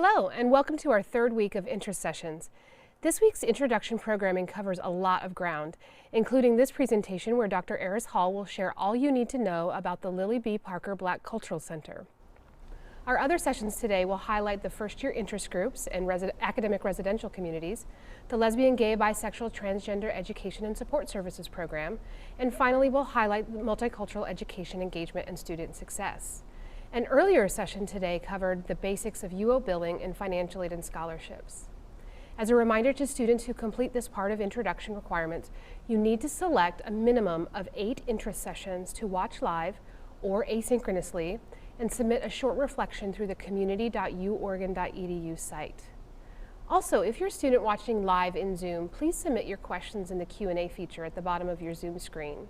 Hello, and welcome to our third week of interest sessions. This week's introduction programming covers a lot of ground, including this presentation where Dr. Eris Hall will share all you need to know about the Lyllye B. Parker Black Cultural Center. Our other sessions today will highlight the first-year interest groups and academic residential communities, the Lesbian, Gay, Bisexual, Transgender Education and Support Services program, and finally we'll highlight the multicultural education engagement and student success. An earlier session today covered the basics of UO billing and financial aid and scholarships. As a reminder to students who complete this part of introduction requirements, you need to select a minimum of 8 interest sessions to watch live or asynchronously and submit a short reflection through the community.uoregon.edu site. Also, if you're a student watching live in Zoom, please submit your questions in the Q&A feature at the bottom of your Zoom screen.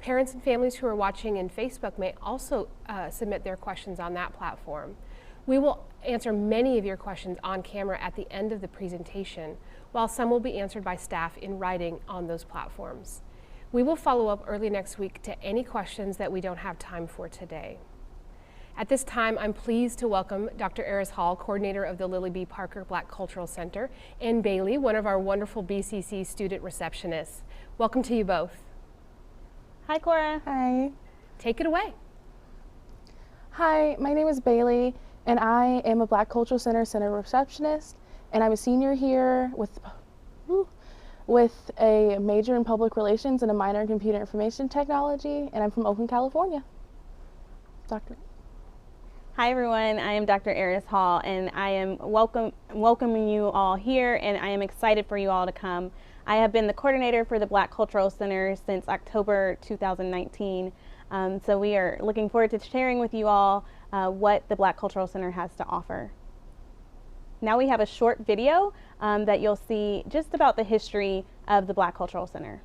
Parents and families who are watching in Facebook may also submit their questions on that platform. We will answer many of your questions on camera at the end of the presentation, while some will be answered by staff in writing on those platforms. We will follow up early next week to any questions that we don't have time for today. At this time, I'm pleased to welcome Dr. Eris Hall, coordinator of the Lyllye B. Parker Black Cultural Center, and Bailey, one of our wonderful BCC student receptionists. Welcome to you both. Hi, Cora. Hi. Take it away. Hi, my name is Bailey, and I am a Black Cultural Center receptionist, and I'm a senior here with a major in public relations and a minor in computer information technology, and I'm from Oakland, California. Doctor. Hi, everyone. I am Dr. Eris Hall, and I am welcoming you all here, and I am excited for you all to come. I have been the coordinator for the Black Cultural Center since October 2019, so we are looking forward to sharing with you all what the Black Cultural Center has to offer. Now we have a short video that you'll see just about the history of the Black Cultural Center.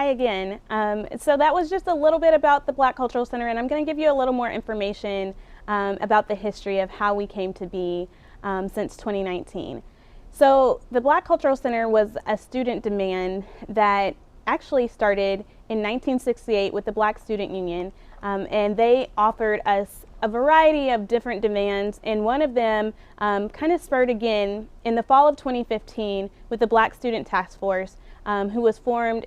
Again. So that was just a little bit about the Black Cultural Center, and I'm going to give you a little more information about the history of how we came to be since 2019. So the Black Cultural Center was a student demand that actually started in 1968 with the Black Student Union, and they offered us a variety of different demands, and one of them kind of spurred again in the fall of 2015 with the Black Student Task Force, who was formed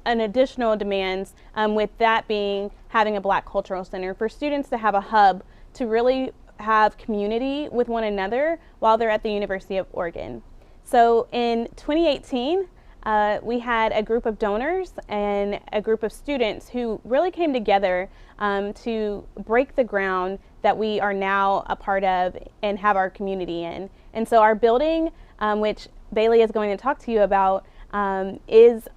an additional demands, with that being having a Black Cultural Center for students to have a hub to really have community with one another while they're at the University of Oregon. So in 2018, we had a group of donors and a group of students who really came together to break the ground that we are now a part of and have our community in. And so our building, which Bailey is going to talk to you about, is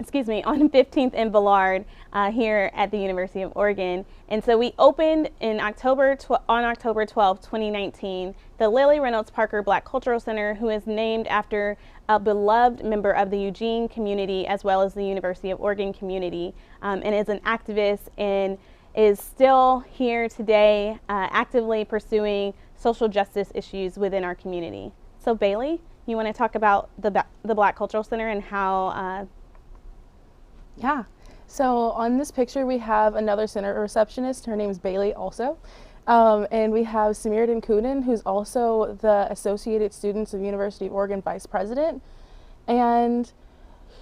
on 15th and Ballard here at the University of Oregon. And so we opened in October 12, 2019, the Lyllye Reynolds-Parker Black Cultural Center, who is named after a beloved member of the Eugene community as well as the University of Oregon community, and is an activist and is still here today actively pursuing social justice issues within our community. So Bailey, you want to talk about the Black Cultural Center and how Yeah, so on this picture we have another center receptionist. Her name is Bailey also. And we have Samir Dinkunin, who's also the Associated Students of University of Oregon Vice President. And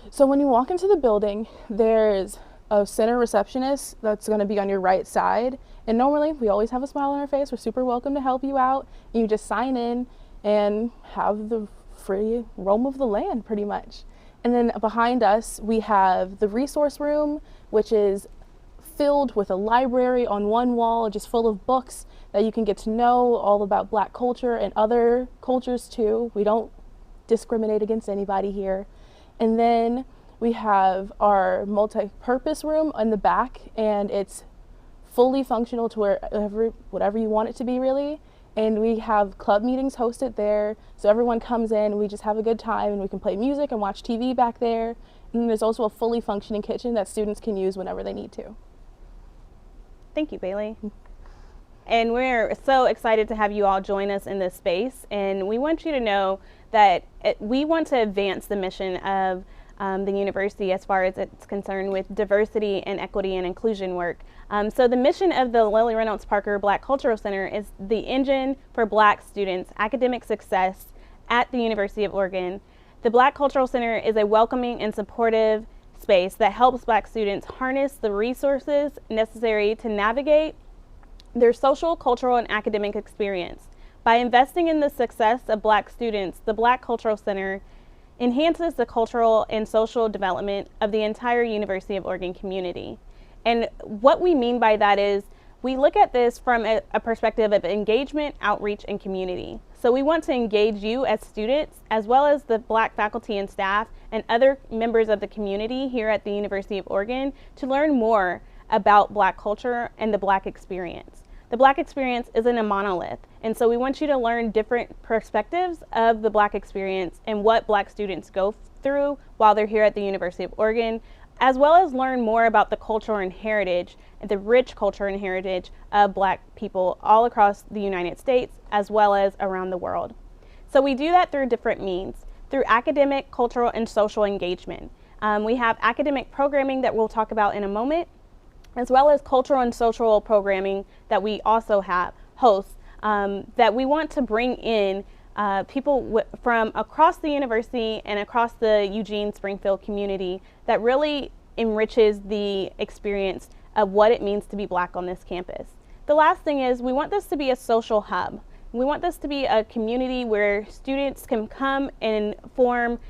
so when you walk into the building, there's a center receptionist that's going to be on your right side. And normally we always have a smile on our face. We're super welcome to help you out. And you just sign in and have the free roam of the land pretty much. And then behind us, we have the resource room, which is filled with a library on one wall, just full of books that you can get to know all about Black culture and other cultures too. We don't discriminate against anybody here. And then we have our multi-purpose room in the back, and it's fully functional to whatever you want it to be, really. And we have club meetings hosted there, so everyone comes in, we just have a good time, and we can play music and watch TV back there. And there's also a fully functioning kitchen that students can use whenever they need to. Thank you, Bailey. And we're so excited to have you all join us in this space. And we want you to know that we want to advance the mission of the university as far as it's concerned with diversity and equity and inclusion work. So the mission of the Lyllye Reynolds-Parker Black Cultural Center is the engine for Black students' academic success at the University of Oregon. The Black Cultural Center is a welcoming and supportive space that helps Black students harness the resources necessary to navigate their social, cultural, and academic experience. By investing in the success of Black students, the Black Cultural Center enhances the cultural and social development of the entire University of Oregon community. And what we mean by that is we look at this from a perspective of engagement, outreach, and community. So we want to engage you as students, as well as the Black faculty and staff and other members of the community here at the University of Oregon to learn more about Black culture and the Black experience. The Black experience isn't a monolith, and so we want you to learn different perspectives of the Black experience and what Black students go through while they're here at the University of Oregon, as well as learn more about the culture and heritage, the rich culture and heritage of Black people all across the United States, as well as around the world. So we do that through different means, through academic, cultural, and social engagement. We have academic programming that we'll talk about in a moment, as well as cultural and social programming that we also have hosts that we want to bring in people from across the university and across the Eugene-Springfield community that really enriches the experience of what it means to be Black on this campus. The last thing is we want this to be a social hub. We want this to be a community where students can come and form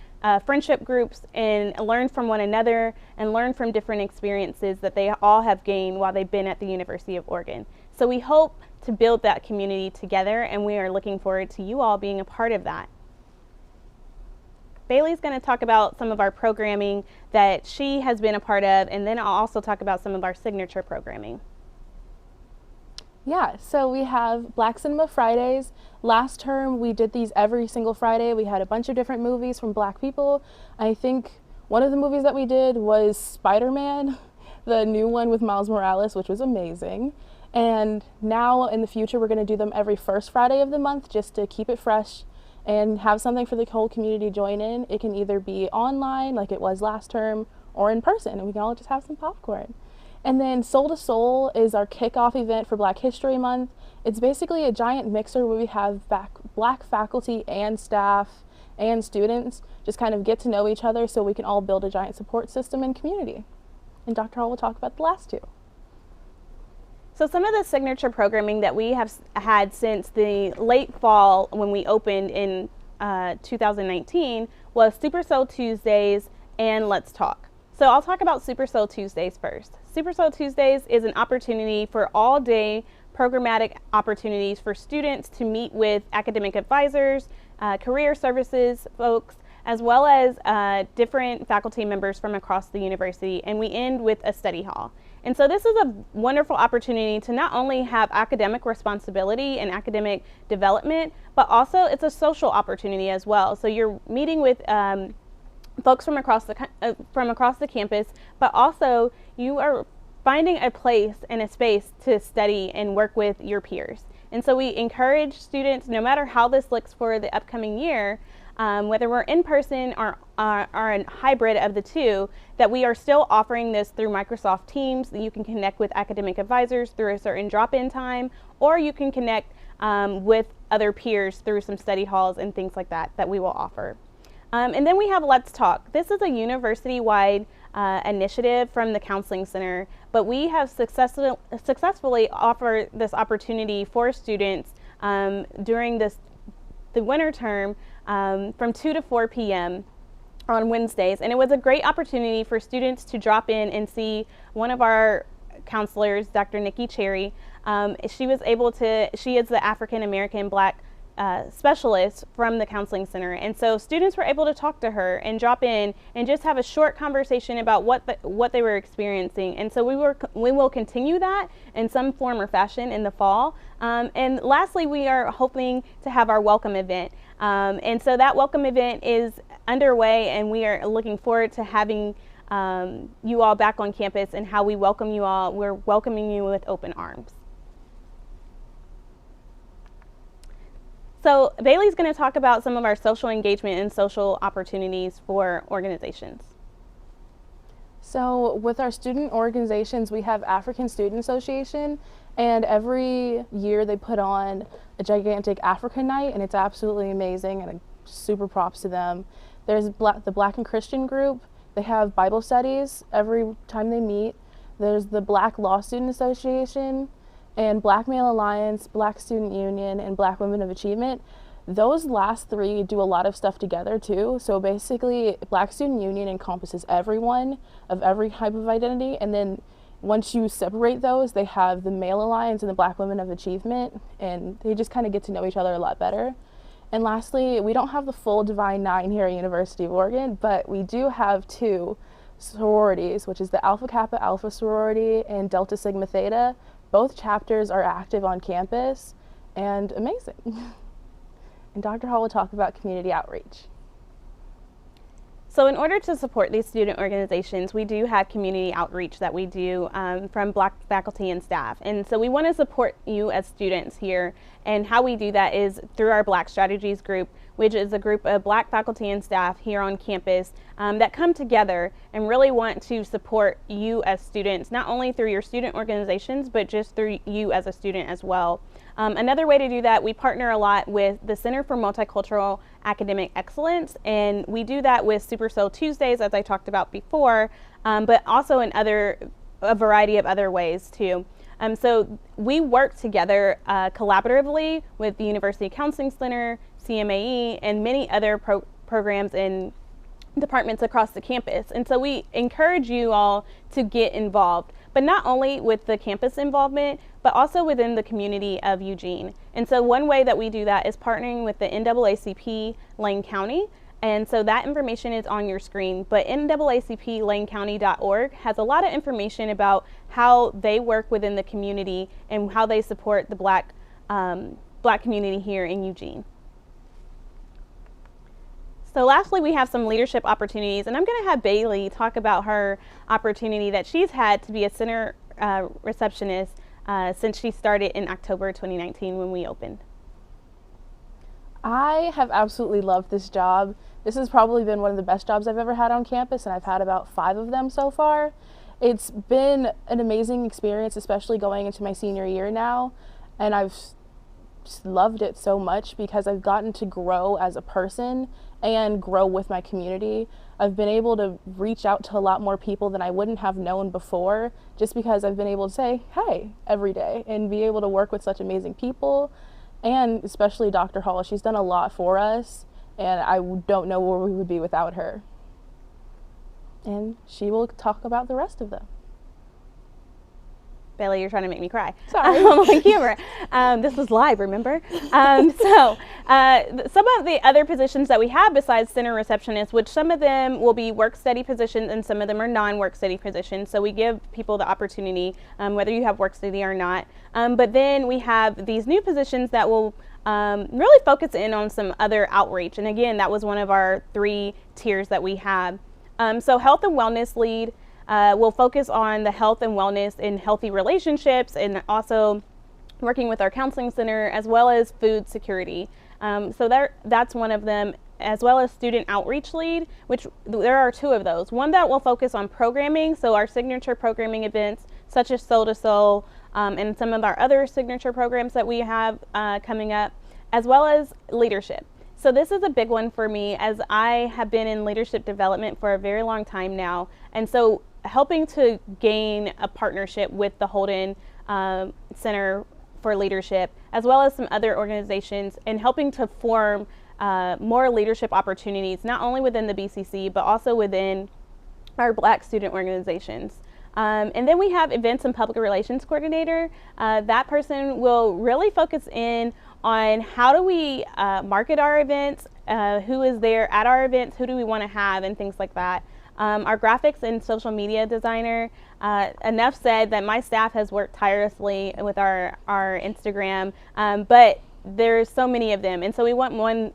friendship groups and learn from one another and learn from different experiences that they all have gained while they've been at the University of Oregon. So we hope to build that community together, and we are looking forward to you all being a part of that. Bailey's going to talk about some of our programming that she has been a part of, and then I'll also talk about some of our signature programming. Yeah, so we have Black Cinema Fridays. Last term we did these every single Friday. We had a bunch of different movies from Black people. I think one of the movies that we did was Spider-Man, the new one with Miles Morales, which was amazing. And now in the future we're going to do them every first Friday of the month just to keep it fresh and have something for the whole community to join in. It can either be online like it was last term or in person, and we can all just have some popcorn. And then Soul to Soul is our kickoff event for Black History Month. It's basically a giant mixer where we have Black faculty and staff and students just kind of get to know each other so we can all build a giant support system and community. And Dr. Hall will talk about the last two. So some of the signature programming that we have had since the late fall when we opened in 2019 was Super Soul Tuesdays and Let's Talk. So I'll talk about Super Soul Tuesdays first. Super Soul Tuesdays is an opportunity for all-day programmatic opportunities for students to meet with academic advisors, career services folks, as well as different faculty members from across the university, and we end with a study hall. And so this is a wonderful opportunity to not only have academic responsibility and academic development, but also it's a social opportunity as well. So you're meeting with folks from across the campus, but also you are finding a place and a space to study and work with your peers. And so we encourage students, no matter how this looks for the upcoming year, whether we're in person or a hybrid of the two, that we are still offering this through Microsoft Teams. That you can connect with academic advisors through a certain drop-in time, or you can connect with other peers through some study halls and things like that that we will offer. And then we have Let's Talk. This is a university-wide initiative from the Counseling Center, but we have successfully offered this opportunity for students during the winter term from 2 to 4 p.m. on Wednesdays. And it was a great opportunity for students to drop in and see one of our counselors, Dr. Nikki Cherry. She is the African American Black specialist from the counseling center. And so students were able to talk to her and drop in and just have a short conversation about what they were experiencing. And so we will continue that in some form or fashion in the fall. And lastly, we are hoping to have our welcome event. And so that welcome event is underway, and we are looking forward to having you all back on campus and how we welcome you all. We're welcoming you with open arms. So Bailey's going to talk about some of our social engagement and social opportunities for organizations. So with our student organizations, we have African Student Association, and every year they put on a gigantic African night, and it's absolutely amazing, and super props to them. There's the Black and Christian group. They have Bible studies every time they meet. There's the Black Law Student Association, and Black Male Alliance, Black Student Union, and Black Women of Achievement. Those last three do a lot of stuff together too. So basically, Black Student Union encompasses everyone of every type of identity, and then once you separate those, they have the Male Alliance and the Black Women of Achievement, and they just kind of get to know each other a lot better. And lastly, we don't have the full Divine Nine here at University of Oregon, but we do have two sororities, which is the Alpha Kappa Alpha sorority and Delta Sigma Theta. Both chapters are active on campus and amazing. And Dr. Hall will talk about community outreach. So in order to support these student organizations, we do have community outreach that we do from Black faculty and staff. And so we want to support you as students here. And how we do that is through our Black Strategies group, which is a group of Black faculty and staff here on campus that come together and really want to support you as students, not only through your student organizations, but just through you as a student as well. Another way to do that, we partner a lot with the Center for Multicultural Academic Excellence, and we do that with Super Soul Tuesdays, as I talked about before, but also in a variety of other ways too. So we work together collaboratively with the University Counseling Center, CMAE, and many other programs and departments across the campus. And so we encourage you all to get involved, but not only with the campus involvement, but also within the community of Eugene. And so one way that we do that is partnering with the NAACP Lane County. And so that information is on your screen, but NAACPLaneCounty.org has a lot of information about how they work within the community and how they support the Black community here in Eugene. So lastly, we have some leadership opportunities, and I'm going to have Bailey talk about her opportunity that she's had to be a center receptionist since she started in October 2019 when we opened. I have absolutely loved this job. This has probably been one of the best jobs I've ever had on campus, and I've had about 5 of them so far. It's been an amazing experience, especially going into my senior year now, and I've just loved it so much because I've gotten to grow as a person and grow with my community. I've been able to reach out to a lot more people than I wouldn't have known before, just because I've been able to say, hey, every day, and be able to work with such amazing people, and especially Dr. Hall. She's done a lot for us, and I don't know where we would be without her. And she will talk about the rest of them. Bailey, you're trying to make me cry. Sorry. On camera. This was live, remember? Some of the other positions that we have besides center receptionist, which some of them will be work study positions and some of them are non-work study positions. So we give people the opportunity, whether you have work study or not. But then we have these new positions that will really focus in on some other outreach. And again, that was one of our 3 tiers that we have. So health and wellness lead. We'll focus on the health and wellness and healthy relationships, and also working with our counseling center, as well as food security. So that's one of them, as well as student outreach lead, which there are 2 of those. One that will focus on programming, so our signature programming events, such as Soul to Soul, and some of our other signature programs that we have coming up, as well as leadership. So this is a big one for me, as I have been in leadership development for a very long time now. And so helping to gain a partnership with the Holden Center for Leadership, as well as some other organizations, and helping to form more leadership opportunities, not only within the BCC, but also within our Black student organizations. And then we have events and public relations coordinator. That person will really focus in on how do we market our events, who is there at our events, who do we want to have, and things like that. Our graphics and social media designer, enough said that my staff has worked tirelessly with our Instagram, but there's so many of them, and so we want one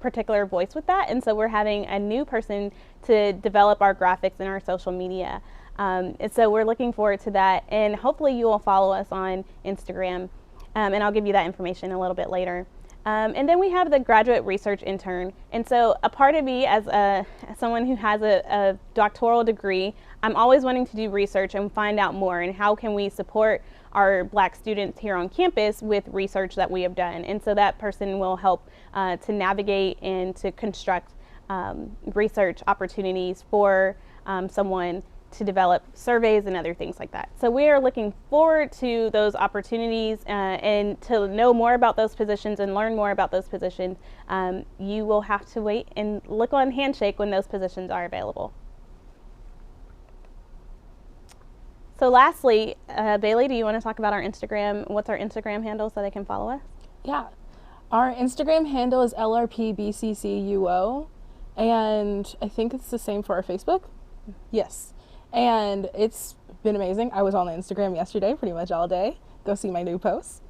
particular voice with that, and so we're having a new person to develop our graphics and our social media. And so we're looking forward to that, and hopefully you will follow us on Instagram, and I'll give you that information a little bit later. And then we have the graduate research intern. And so a part of me as someone who has a doctoral degree, I'm always wanting to do research and find out more, and how can we support our Black students here on campus with research that we have done. And so that person will help to navigate and to construct research opportunities for someone to develop surveys and other things like that. So we are looking forward to those opportunities, and to know more about those positions and learn more about those positions. You will have to wait and look on Handshake when those positions are available. So lastly, Bailey, do you want to talk about our Instagram? What's our Instagram handle so they can follow us? Yeah, our Instagram handle is LRPBCCUO, and I think it's the same for our Facebook. Yes. And it's been amazing. I was on the Instagram yesterday pretty much all day. Go see my new posts.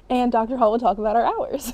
And Dr. Hall will talk about our hours.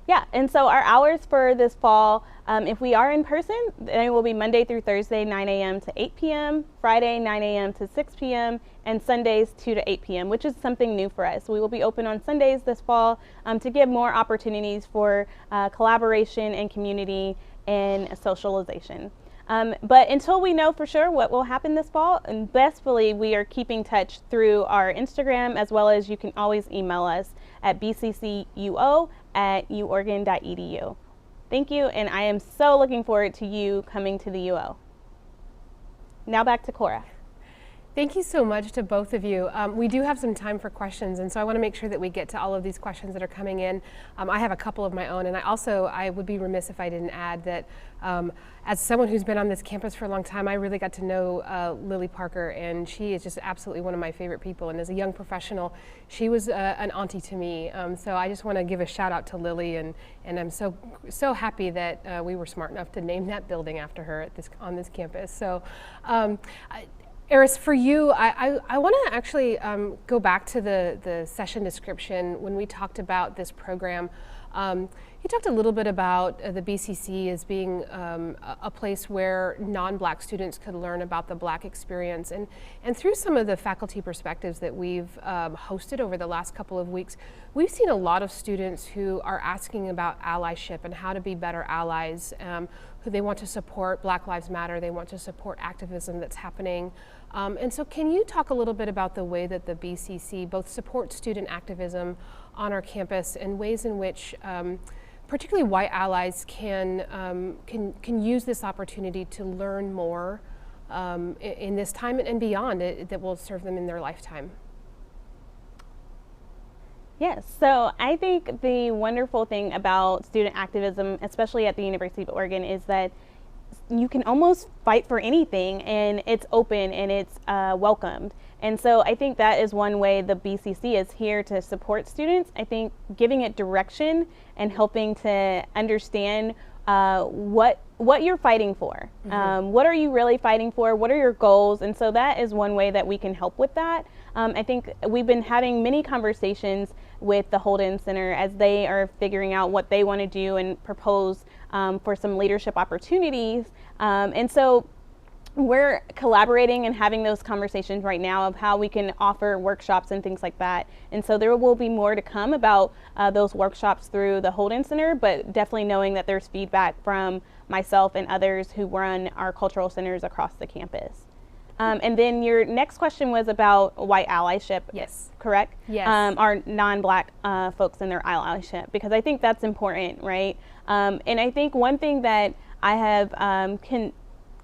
Yeah, and so our hours for this fall, if we are in person, they will be Monday through Thursday, 9 a.m. to 8 p.m., Friday, 9 a.m. to 6 p.m., and Sundays, 2 to 8 p.m., which is something new for us. We will be open on Sundays this fall to give more opportunities for collaboration and community and socialization. But until we know for sure what will happen this fall, and bestfully we are keeping touch through our Instagram, as well as you can always email us at bccuo@uoregon.edu. Thank you, and I am so looking forward to you coming to the UO. Now back to Cora. Thank you so much to both of you. We do have some time for questions, and so I want to make sure that we get to all of these questions that are coming in. I have a couple of my own, and I would be remiss if I didn't add that as someone who's been on this campus for a long time, I really got to know Lyllye Parker, and she is just absolutely one of my favorite people. And as a young professional, she was an auntie to me. So I just want to give a shout out to Lyllye, and I'm so happy that we were smart enough to name that building after her on this campus. So. Eris, for you, I want to actually go back to the session description when we talked about this program. You talked a little bit about the BCC as being a place where non-Black students could learn about the Black experience. And through some of the faculty perspectives that we've hosted over the last couple of weeks, we've seen a lot of students who are asking about allyship and how to be better allies, who they want to support Black Lives Matter, they want to support activism that's happening. And so can you talk a little bit about the way that the BCC both supports student activism on our campus and ways in which particularly white allies can use this opportunity to learn more in this time and beyond that will serve them in their lifetime? Yes, so I think the wonderful thing about student activism, especially at the University of Oregon, is that you can almost fight for anything, and it's open and it's welcomed. And so I think that is one way the BCC is here to support students. I think giving it direction and helping to understand what you're fighting for. Mm-hmm. What are you really fighting for? What are your goals? And so that is one way that we can help with that. I think we've been having many conversations with the Holden Center as they are figuring out what they want to do and propose for some leadership opportunities. And so we're collaborating and having those conversations right now of how we can offer workshops and things like that. And so there will be more to come about those workshops through the Holden Center, but definitely knowing that there's feedback from myself and others who run our cultural centers across the campus. And then your next question was about white allyship. Yes. Correct? Yes. Our non-Black folks and their allyship, because I think that's important, right? And I think one thing that I have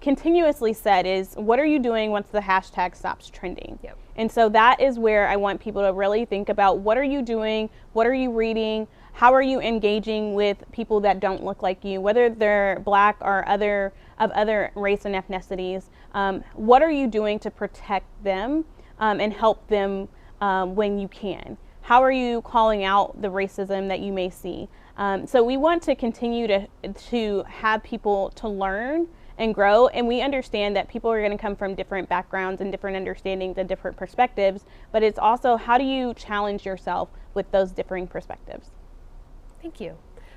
continuously said is, what are you doing once the hashtag stops trending? Yep. And so that is where I want people to really think about, what are you doing? What are you reading? How are you engaging with people that don't look like you, whether they're Black or other race and ethnicities? What are you doing to protect them and help them when you can? how are you calling out the racism that you may see? So we want to continue to have people to learn and grow, and we understand that people are going to come from different backgrounds and different understandings and different perspectives, but it's also how do you challenge yourself with those differing perspectives. Thank you.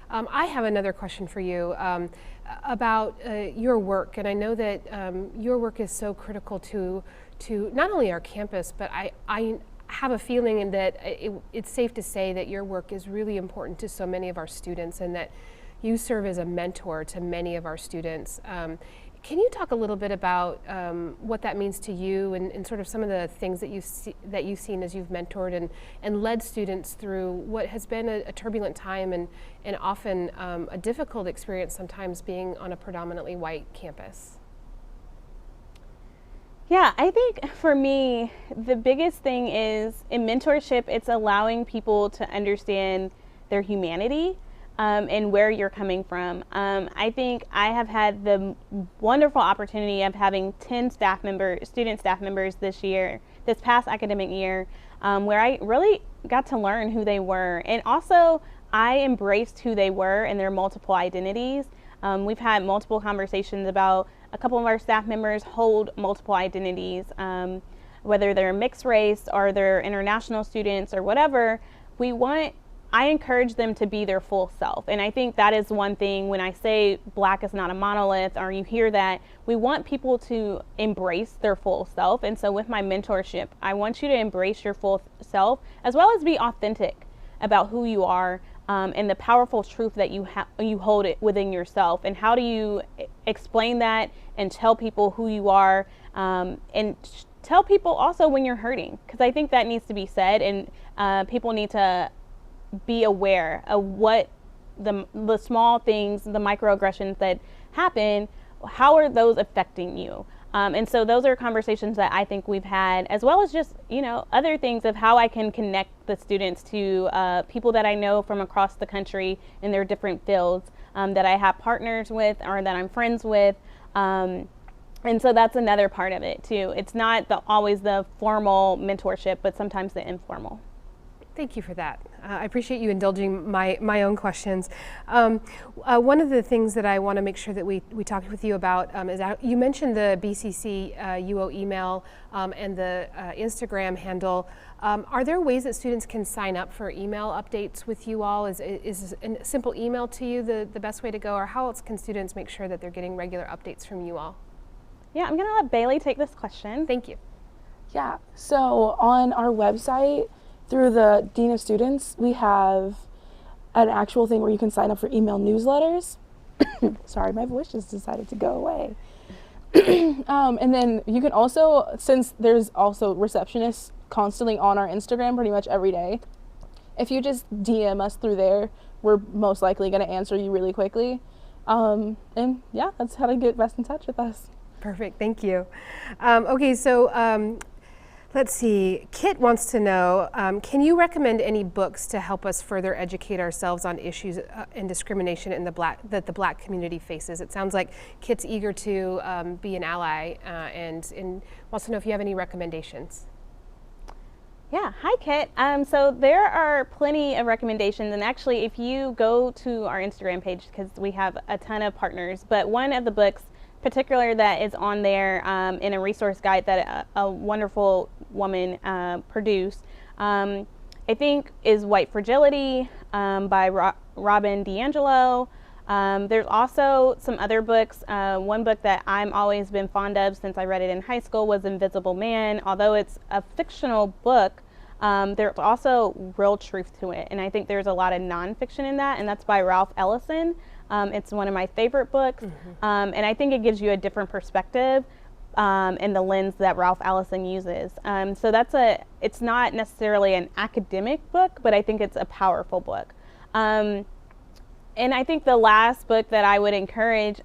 I have another question for you about your work, and I know that your work is so critical to not only our campus, but I have a feeling that it's safe to say that your work is really important to so many of our students, and that you serve as a mentor to many of our students. Can you talk a little bit about what that means to you, and sort of some of the things that you've seen as you've mentored and led students through what has been a turbulent time and often a difficult experience sometimes being on a predominantly white campus? Yeah, I think for me, the biggest thing is in mentorship, it's allowing people to understand their humanity and where you're coming from. I think I have had the wonderful opportunity of having 10 student staff members this past academic year, where I really got to learn who they were. And also, I embraced who they were and their multiple identities. We've had multiple conversations about a couple of our staff members hold multiple identities, whether they're mixed race or they're international students or whatever. I encourage them to be their full self. And I think that is one thing when I say Black is not a monolith, or you hear that, we want people to embrace their full self. And so with my mentorship, I want you to embrace your full self as well as be authentic about who you are. And the powerful truth that you hold it within yourself, and how do you explain that and tell people who you are, and tell people also when you're hurting, because I think that needs to be said, and people need to be aware of what the small things, the microaggressions that happen, how are those affecting you? And so those are conversations that I think we've had, as well as just, other things of how I can connect the students to people that I know from across the country in their different fields, that I have partners with or that I'm friends with. And so that's another part of it too. It's not always the formal mentorship, but sometimes the informal. Thank you for that. I appreciate you indulging my own questions. One of the things that I want to make sure that we talk with you about is you mentioned the BCC UO email and the Instagram handle. Are there ways that students can sign up for email updates with you all? Is a simple email to you the best way to go, or how else can students make sure that they're getting regular updates from you all? Yeah, I'm going to let Bailey take this question. Thank you. Yeah, so on our website, through the Dean of Students, we have an actual thing where you can sign up for email newsletters. Sorry, my voice just decided to go away. And then you can also, since there's also receptionists constantly on our Instagram pretty much every day, if you just DM us through there, we're most likely going to answer you really quickly. And yeah, that's how to get best in touch with us. Perfect, thank you. Okay, so let's see, Kit wants to know, can you recommend any books to help us further educate ourselves on issues and discrimination that the Black community faces? It sounds like Kit's eager to be an ally and wants to know if you have any recommendations. Yeah, hi Kit. So there are plenty of recommendations, and actually if you go to our Instagram page, because we have a ton of partners, but one of the books particular that is on there in a resource guide that a wonderful woman produced, I think is White Fragility by Robin DiAngelo. There's also some other books. One book that I'm always been fond of since I read it in high school was Invisible Man. Although it's a fictional book, there's also real truth to it, and I think there's a lot of nonfiction in that, and that's by Ralph Ellison. It's one of my favorite books, and I think it gives you a different perspective in the lens that Ralph Ellison uses. So it's not necessarily an academic book, but I think it's a powerful book. And I think the last book that I would encourage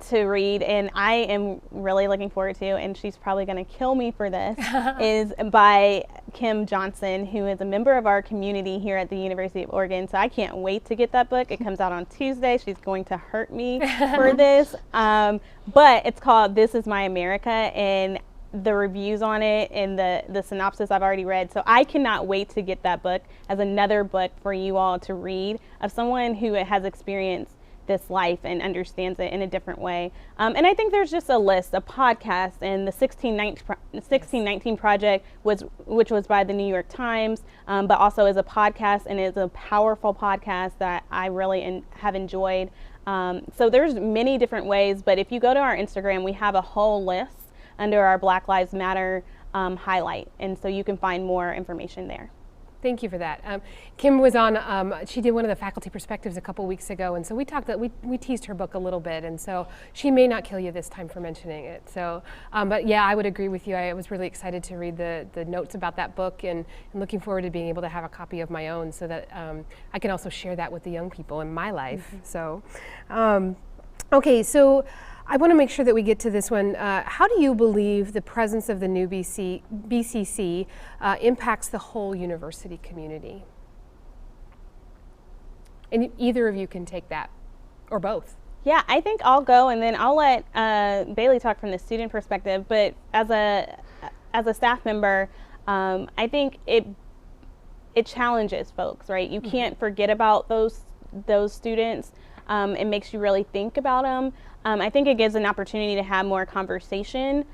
to read, and I am really looking forward to, and she's probably going to kill me for this, is by Kim Johnson, who is a member of our community here at the University of Oregon. So I can't wait to get that book. It comes out on Tuesday. She's going to hurt me for this. But it's called This Is My America, and the reviews on it and the synopsis I've already read. So I cannot wait to get that book as another book for you all to read of someone who has experienced this life and understands it in a different way. And I think there's just a list, a podcast, and the 1619 Project, which was by the New York Times, but also is a podcast, and is a powerful podcast that I really have enjoyed. So there's many different ways, but if you go to our Instagram, we have a whole list under our Black Lives Matter highlight, and so you can find more information there. Thank you for that. Kim was on, she did one of the faculty perspectives a couple weeks ago, and so we talked that we teased her book a little bit, and so she may not kill you this time for mentioning it. So, but yeah, I would agree with you. I was really excited to read the notes about that book, and looking forward to being able to have a copy of my own, so that I can also share that with the young people in my life. So, okay, so I want to make sure that we get to this one. How do you believe the presence of the new BCC impacts the whole university community? And either of you can take that, or both. Yeah, I think I'll go, and then I'll let Bailey talk from the student perspective. But as a staff member, I think it challenges folks, right? You can't forget about those students. It makes you really think about them. I think it gives an opportunity to have more conversation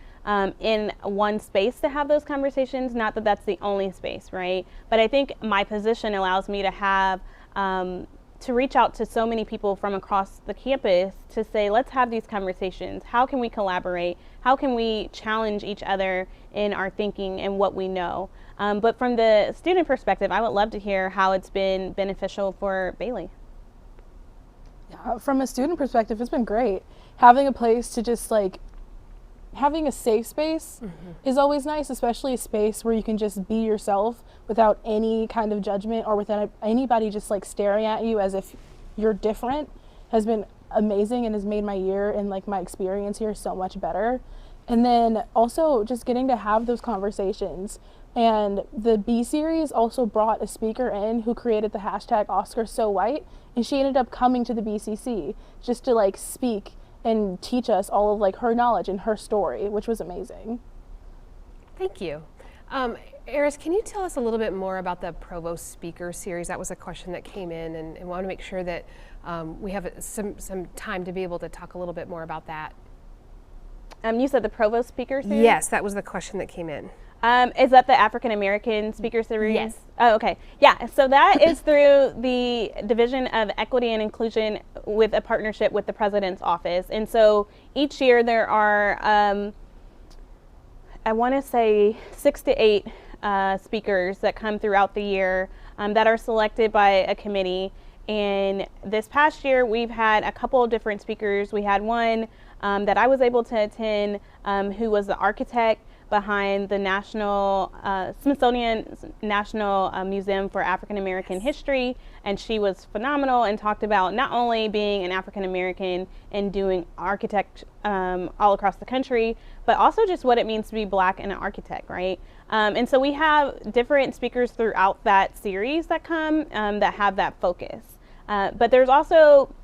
in one space to have those conversations. Not that that's the only space, right? But I think my position allows me to have to reach out to so many people from across the campus to say, let's have these conversations. How can we collaborate? How can we challenge each other in our thinking and what we know? But from the student perspective, I would love to hear how it's been beneficial for Bailey. From a student perspective, it's been great. Having a place to just having a safe space is always nice, especially a space where you can just be yourself without any kind of judgment, or without anybody just staring at you as if you're different, has been amazing and has made my year and my experience here so much better. And then also just getting to have those conversations. And the B series also brought a speaker in who created the hashtag #OscarSoWhite, and she ended up coming to the BCC just to speak and teach us all of her knowledge and her story, which was amazing. Thank you. Eris, can you tell us a little bit more about the Provost Speaker Series? That was a question that came in, and want to make sure that we have some time to be able to talk a little bit more about that. You said the Provost Speaker Series? Yes, that was the question that came in. Is that the African American Speaker Series? Yes. Oh, okay. Yeah, so that is through the Division of Equity and Inclusion with a partnership with the President's Office. And so each year there are, I want to say 6 to 8 speakers that come throughout the year that are selected by a committee. And this past year we've had a couple of different speakers. We had one that I was able to attend who was the architect behind the Smithsonian National Museum for African American History, and she was phenomenal and talked about not only being an African American and doing architect all across the country, but also just what it means to be Black and an architect, right? And so we have different speakers throughout that series that come that have that focus. But there's also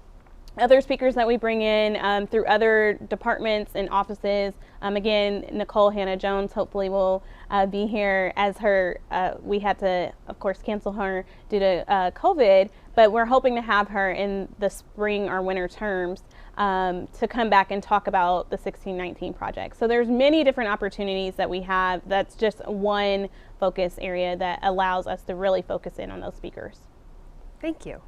other speakers that we bring in through other departments and offices. Again, Nicole Hannah-Jones hopefully will be here as her, we had to, of course, cancel her due to COVID, but we're hoping to have her in the spring or winter terms to come back and talk about the 1619 project. So there's many different opportunities that we have. That's just one focus area that allows us to really focus in on those speakers. Thank you.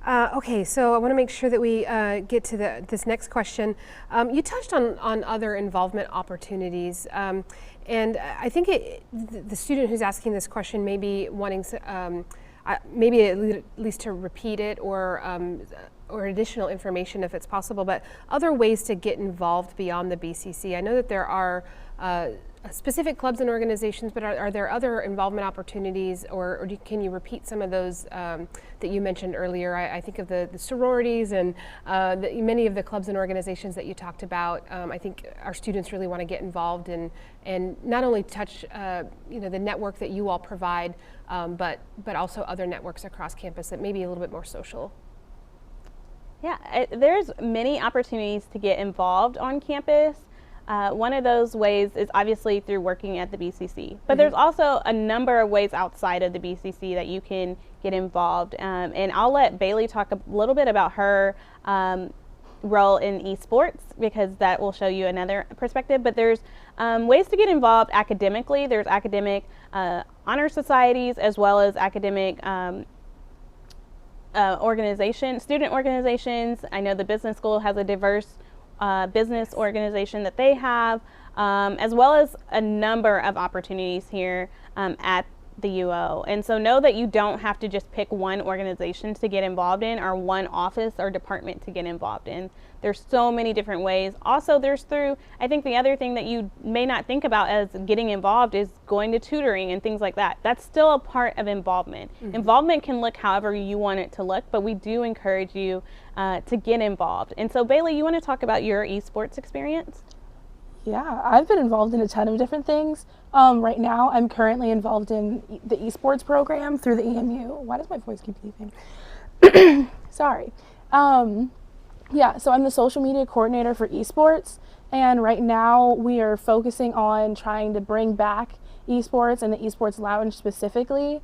Okay, so I want to make sure that we get to this next question. You touched on other involvement opportunities, and I think the student who's asking this question may be wanting maybe at least to repeat it or additional information if it's possible, but other ways to get involved beyond the BCC. I know that there are specific clubs and organizations, but are there other involvement opportunities, or can you repeat some of those that you mentioned earlier? I think of the sororities and many of the clubs and organizations that you talked about. I think our students really want to get involved and not only touch the network that you all provide, but also other networks across campus that may be a little bit more social. Yeah, there's many opportunities to get involved on campus. One of those ways is obviously through working at the BCC, but there's also a number of ways outside of the BCC that you can get involved. And I'll let Bailey talk a little bit about her role in esports, because that will show you another perspective. But there's ways to get involved academically. There's academic honor societies, as well as academic student organizations. I know the business school has a diverse business organization that they have, as well as a number of opportunities here at the UO. And so know that you don't have to just pick one organization to get involved in, or one office or department to get involved in. There's so many different ways. Also, I think the other thing that you may not think about as getting involved is going to tutoring and things like that. That's still a part of involvement. Involvement can look however you want it to look, but we do encourage you to get involved. And so Bailey, you want to talk about your esports experience? Yeah, I've been involved in a ton of different things. Right now, I'm currently involved in the esports program through the EMU. Why does my voice keep leaving? Sorry. Yeah, so I'm the social media coordinator for esports, and right now we are focusing on trying to bring back esports and the esports lounge specifically,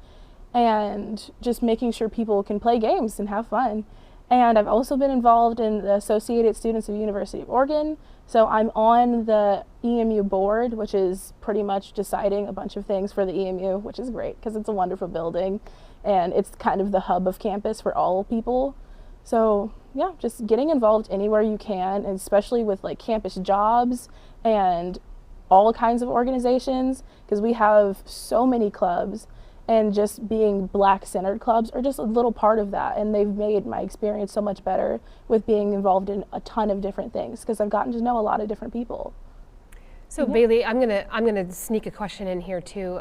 and just making sure people can play games and have fun. And I've also been involved in the Associated Students of University of Oregon. So I'm on the EMU board, which is pretty much deciding a bunch of things for the EMU, which is great because it's a wonderful building and it's kind of the hub of campus for all people. So yeah, just getting involved anywhere you can, and especially with like campus jobs and all kinds of organizations, because we have so many clubs, and just being Black-centered clubs are just a little part of that, and they've made my experience so much better with being involved in a ton of different things, because I've gotten to know a lot of different people. So Bailey, I'm gonna sneak a question in here too.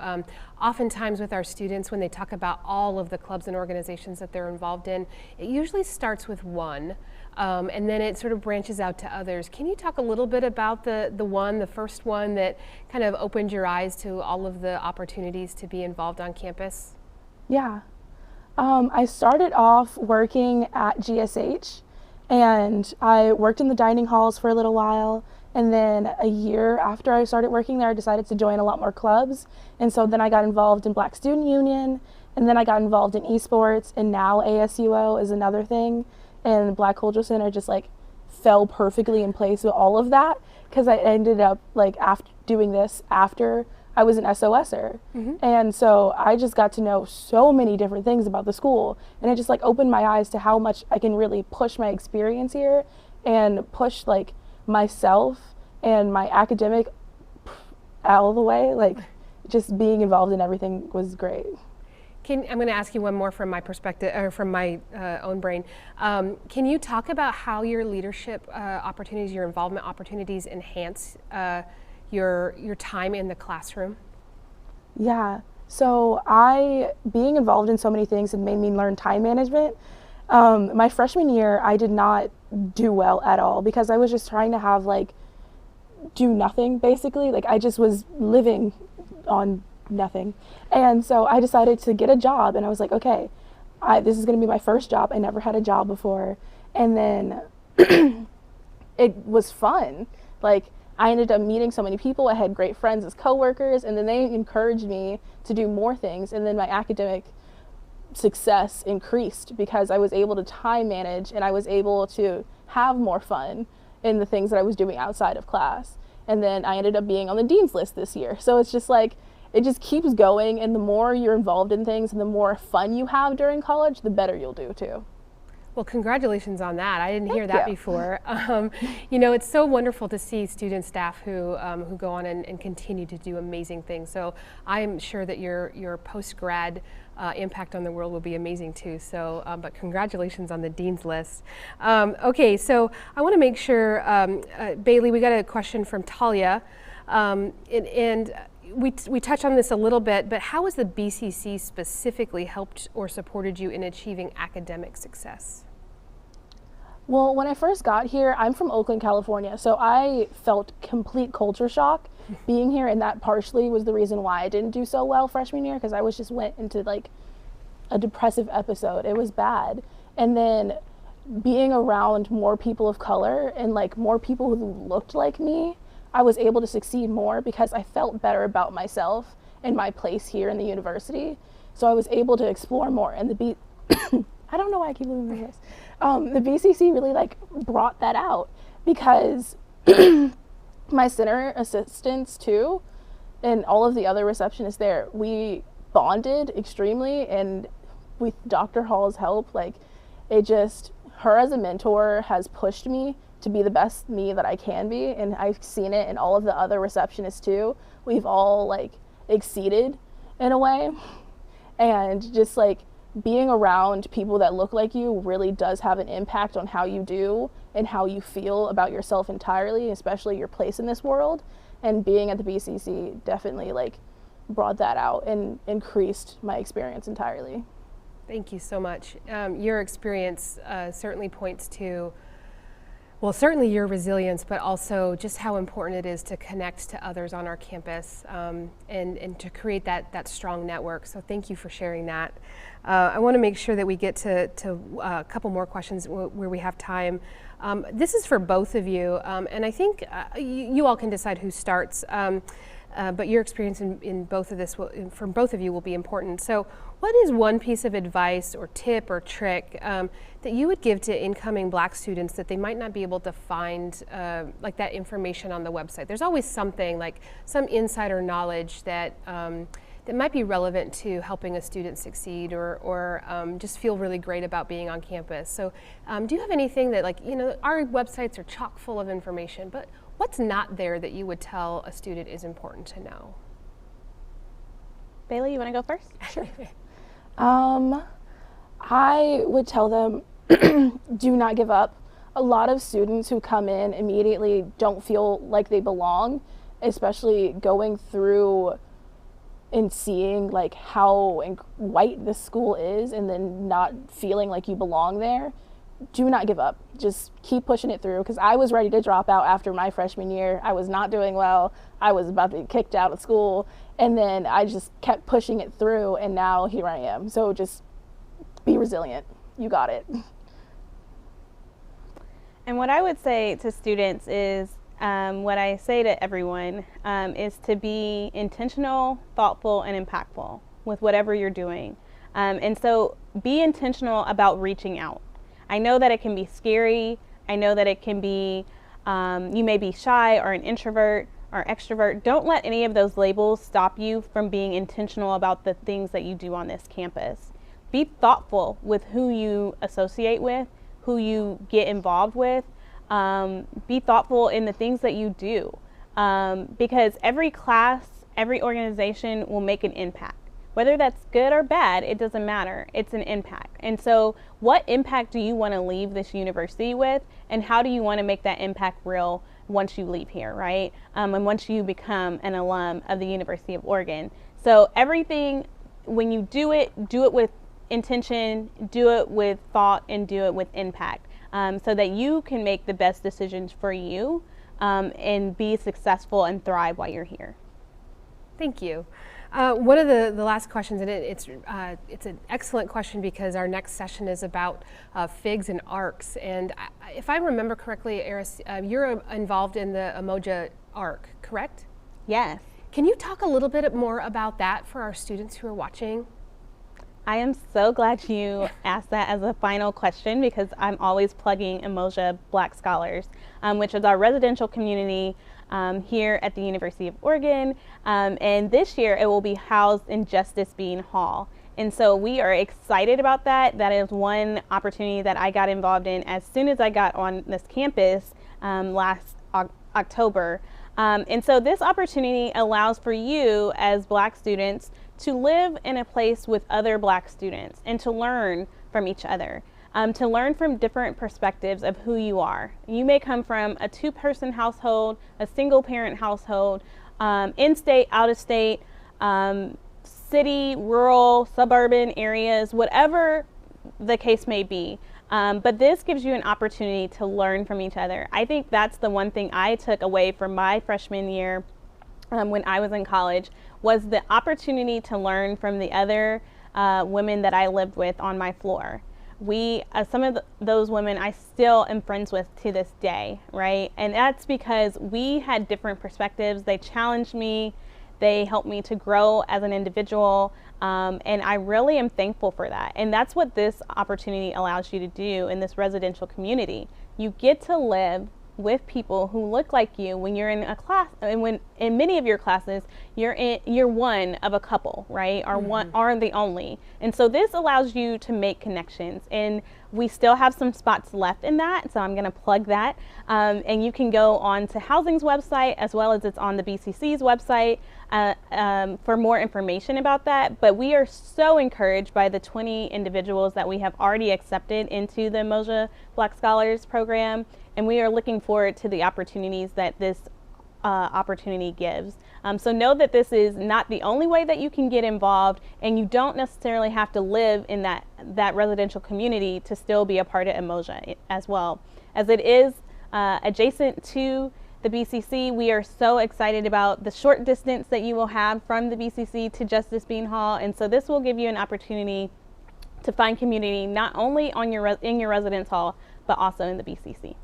Oftentimes with our students, when they talk about all of the clubs and organizations that they're involved in, it usually starts with one, and then it sort of branches out to others. Can you talk a little bit about the first one that kind of opened your eyes to all of the opportunities to be involved on campus? Yeah, I started off working at GSH, and I worked in the dining halls for a little while. And then a year after I started working there, I decided to join a lot more clubs. And so then I got involved in Black Student Union, and then I got involved in esports, and now ASUO is another thing. And Black Cultural Center just like fell perfectly in place with all of that, because I ended up like after doing this after I was an SOSer. And so I just got to know so many different things about the school, and it just like opened my eyes to how much I can really push my experience here and push like myself and my academic out of the way. Like just being involved in everything was great. I'm going to ask you one more from my perspective, or from my own brain. Can you talk about how your leadership opportunities, your involvement opportunities enhance your time in the classroom? Yeah, so being involved in so many things had made me learn time management. My freshman year, I did not do well at all, because I was just trying to have do nothing basically. Like I just was living on nothing. And so I decided to get a job, and I was like, okay, this is going to be my first job. I never had a job before. And then it was fun. Like I ended up meeting so many people. I had great friends as coworkers, and then they encouraged me to do more things. And then my academic success increased because I was able to time manage, and I was able to have more fun in the things that I was doing outside of class. And then I ended up being on the dean's list this year. So it's just like, it just keeps going, and the more you're involved in things and the more fun you have during college, the better you'll do too. Well, congratulations on that. I didn't hear that before. You know, it's so wonderful to see student staff who go on and continue to do amazing things. So I'm sure that your post-grad impact on the world will be amazing too. So, but congratulations on the dean's list. Okay, so I want to make sure, Bailey, we got a question from Talia, and we touched on this a little bit, but how has the BCC specifically helped or supported you in achieving academic success? Well, when I first got here, I'm from Oakland, California, so I felt complete culture shock being here, and that partially was the reason why I didn't do so well freshman year, because I went into like a depressive episode. It was bad. And then being around more people of color and like more people who looked like me, I was able to succeed more because I felt better about myself and my place here in the university. So I was able to explore more, and I don't know why I keep losing this. The BCC really like brought that out, because my center assistants too, and all of the other receptionists there, we bonded extremely, and with Dr. Hall's help, like her as a mentor has pushed me to be the best me that I can be, and I've seen it in all of the other receptionists too. We've all like exceeded in a way, and just like being around people that look like you really does have an impact on how you do and how you feel about yourself entirely, especially your place in this world. And being at the BCC definitely like brought that out and increased my experience entirely. Thank you so much. Your experience certainly points to, well, certainly your resilience, but also just how important it is to connect to others on our campus, and to create that strong network. So thank you for sharing that. I want to make sure that we get to a couple more questions where we have time. This is for both of you, and I think you all can decide who starts. But your experience in both of this from both of you will be important. So what is one piece of advice or tip or trick that you would give to incoming Black students that they might not be able to find like that information on the website? There's always something, like some insider knowledge that that might be relevant to helping a student succeed or just feel really great about being on campus. So do you have anything that, like, our websites are chock full of information, but what's not there that you would tell a student is important to know? Bailey, you want to go first? Sure. I would tell them, do not give up. A lot of students who come in immediately don't feel like they belong, especially going through and seeing like how white this school is and then not feeling like you belong there. Do not give up. Just keep pushing it through, because I was ready to drop out after my freshman year. I was not doing well. I was about to be kicked out of school, and then I just kept pushing it through, and now here I am. So just be resilient. You got it. And what I would say to students is, what I say to everyone is to be intentional, thoughtful, and impactful with whatever you're doing. And so be intentional about reaching out. I know that it can be scary. I know that it can be, you may be shy or an introvert or extrovert. Don't let any of those labels stop you from being intentional about the things that you do on this campus. Be thoughtful with who you associate with, who you get involved with. Be thoughtful in the things that you do, because every class, every organization will make an impact. Whether that's good or bad, it doesn't matter. It's an impact. And so what impact do you want to leave this university with, and how do you want to make that impact real once you leave here, right? And once you become an alum of the University of Oregon. So everything, when you do it with intention, do it with thought, and do it with impact, so that you can make the best decisions for you and be successful and thrive while you're here. Thank you. One of the last questions, and it's an excellent question because our next session is about figs and arcs. And if I remember correctly, Eris, you're involved in the Umoja arc, correct? Yes. Can you talk a little bit more about that for our students who are watching? I am so glad you asked that as a final question, because I'm always plugging Umoja Black Scholars, which is our residential community here at the University of Oregon, and this year it will be housed in Justice Bean Hall. And so we are excited about that. That is one opportunity that I got involved in as soon as I got on this campus last October. And so this opportunity allows for you as Black students to live in a place with other Black students and to learn from each other. To learn from different perspectives of who you are. You may come from a two-person household, a single-parent household, in-state, out-of-state, city, rural, suburban areas, whatever the case may be. But this gives you an opportunity to learn from each other. I think that's the one thing I took away from my freshman year when I was in college, was the opportunity to learn from the other women that I lived with on my floor. some of those women I still am friends with to this day, right? And that's because we had different perspectives. They challenged me, they helped me to grow as an individual, and I really am thankful for that. And that's what this opportunity allows you to do in this residential community. You get to live with people who look like you when you're in a class, and when in many of your classes you're one of a couple, right? Or one are the only. And so this allows you to make connections, and we still have some spots left in that, so I'm going to plug that. And you can go on to Housing's website, as well as it's on the BCC's website for more information about that. But we are so encouraged by the 20 individuals that we have already accepted into the Umoja Black Scholars Program, and we are looking forward to the opportunities that this opportunity gives. So know that this is not the only way that you can get involved, and you don't necessarily have to live in that residential community to still be a part of Umoja as well. As it is adjacent to the BCC, we are so excited about the short distance that you will have from the BCC to Justice Bean Hall, and so this will give you an opportunity to find community not only on in your residence hall, but also in the BCC.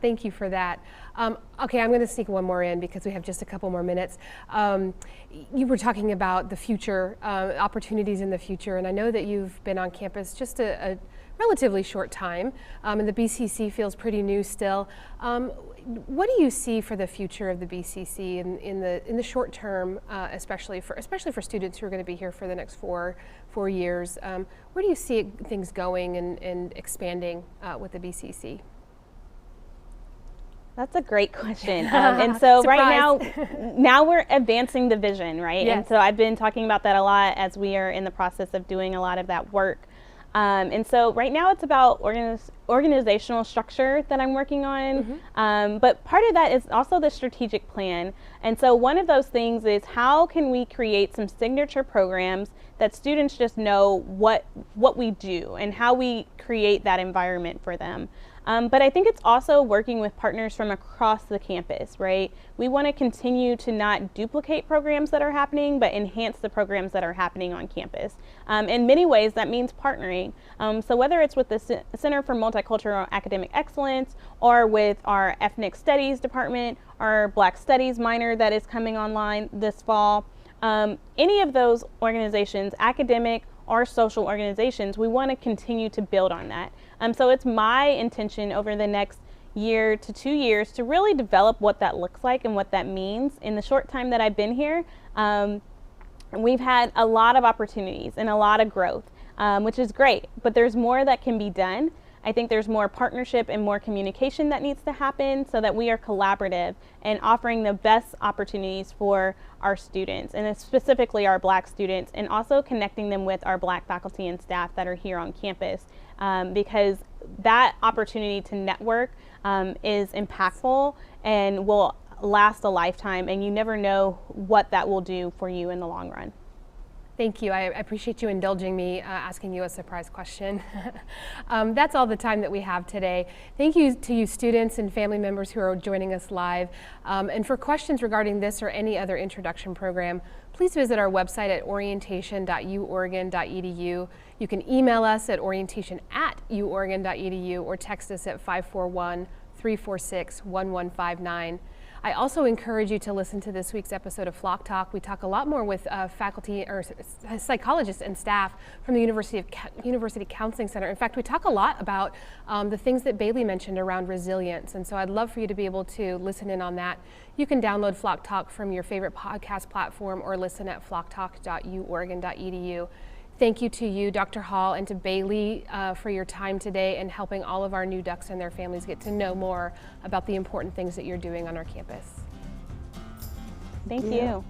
Thank you for that. Okay, I'm going to sneak one more in because we have just a couple more minutes. You were talking about the future, opportunities in the future, and I know that you've been on campus just a relatively short time, and the BCC feels pretty new still. What do you see for the future of the BCC in the short term, especially for students who are going to be here for the next four years? Where do you see things going and expanding with the BCC? That's a great question. And so right now we're advancing the vision, right? Yes. And so I've been talking about that a lot as we are in the process of doing a lot of that work. And so right now it's about organizational structure that I'm working on. But part of that is also the strategic plan. And so one of those things is, how can we create some signature programs that students just know what we do and how we create that environment for them. But I think it's also working with partners from across the campus, right? We want to continue to not duplicate programs that are happening, but enhance the programs that are happening on campus. In many ways, that means partnering. So whether it's with the Center for Multicultural Academic Excellence, or with our Ethnic Studies Department, our Black Studies minor that is coming online this fall, any of those organizations, academic or social organizations, we want to continue to build on that. So it's my intention over the next year to 2 years to really develop what that looks like and what that means. In the short time that I've been here, we've had a lot of opportunities and a lot of growth, which is great, but there's more that can be done. I think there's more partnership and more communication that needs to happen so that we are collaborative and offering the best opportunities for our students, and specifically our Black students, and also connecting them with our Black faculty and staff that are here on campus, because that opportunity to network is impactful and will last a lifetime, and you never know what that will do for you in the long run. Thank you. I appreciate you indulging me asking you a surprise question. That's all the time that we have today. Thank you to you students and family members who are joining us live. And for questions regarding this or any other introduction program, please visit our website at orientation.uoregon.edu. You can email us at orientation@uoregon.edu or text us at 541-346-1159. I also encourage you to listen to this week's episode of Flock Talk. We talk a lot more with faculty or psychologists and staff from the University Counseling Center. In fact, we talk a lot about the things that Bailey mentioned around resilience, and so I'd love for you to be able to listen in on that. You can download Flock Talk from your favorite podcast platform or listen at flocktalk.uoregon.edu. Thank you to you, Dr. Hall, and to Bailey for your time today and helping all of our new Ducks and their families get to know more about the important things that you're doing on our campus. Thank you.